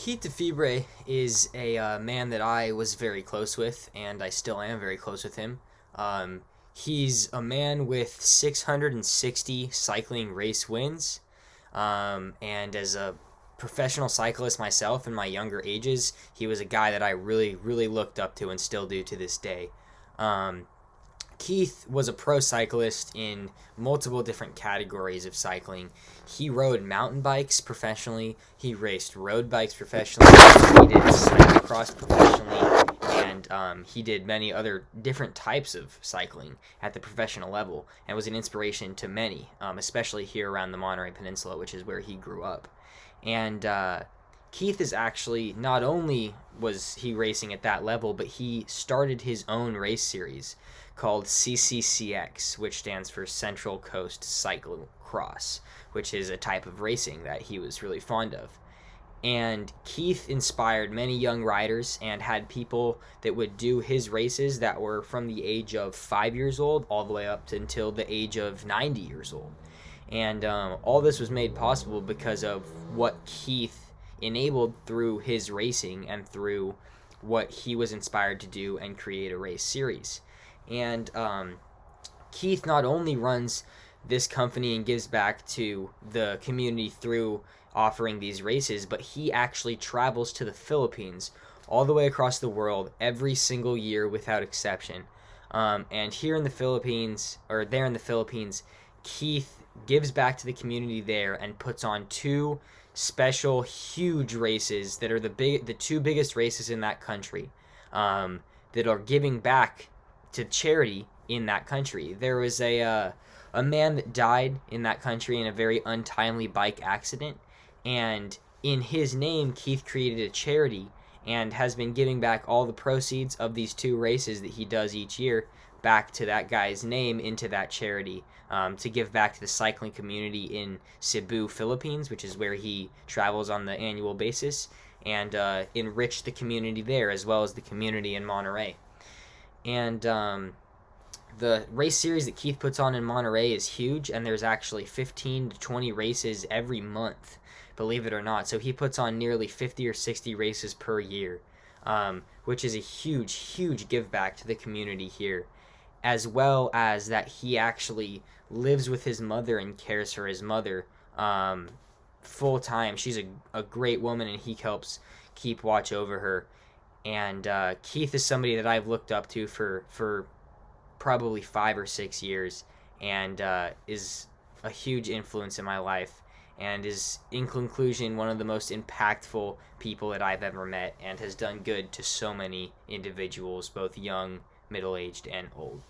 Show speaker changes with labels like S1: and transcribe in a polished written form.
S1: Keith DeFibre is a man that I was very close with, and I still am very close with him. He's a man with 660 cycling race wins, and as a professional cyclist myself in my younger ages, he was a guy that I really, really looked up to and still do to this day. Um, Keith was a pro cyclist in multiple different categories of cycling. He rode mountain bikes professionally. He raced road bikes professionally. He did cyclocross professionally, and he did many other different types of cycling at the professional level, and was an inspiration to many, especially here around the Monterey Peninsula, which is where he grew up. And Keith is actually, not only was he racing at that level, but he started his own race series called CCCX, which stands for Central Coast Cyclocross, which is a type of racing that he was really fond of. And Keith inspired many young riders and had people that would do his races that were from the age of 5 years old all the way up to until the age of 90 years old. And all this was made possible because of what Keith enabled through his racing and through what he was inspired to do and create a race series. And Keith not only runs this company and gives back to the community through offering these races, but he actually travels to the Philippines all the way across the world every single year without exception. And here in the Philippines, or there in the Philippines, Keith gives back to the community there and puts on two special huge races that are the two biggest races in that country, that are giving back to charity in that country. There was a man that died in that country in a very untimely bike accident, and in his name Keith created a charity and has been giving back all the proceeds of these two races that he does each year back to that guy's name into that charity, to give back to the cycling community in Cebu, Philippines, which is where he travels on the annual basis, and enrich the community there as well as the community in Monterey. And the race series that Keith puts on in Monterey is huge, and there's actually 15 to 20 races every month, believe it or not. So he puts on nearly 50 or 60 races per year, which is a huge, huge give back to the community here, as well as that he actually lives with his mother and cares for his mother full time. She's a great woman, and he helps keep watch over her. And Keith is somebody that I've looked up to for probably 5 or 6 years, and is a huge influence in my life, and is, in conclusion, one of the most impactful people that I've ever met, and has done good to so many individuals, both young, middle-aged, and old.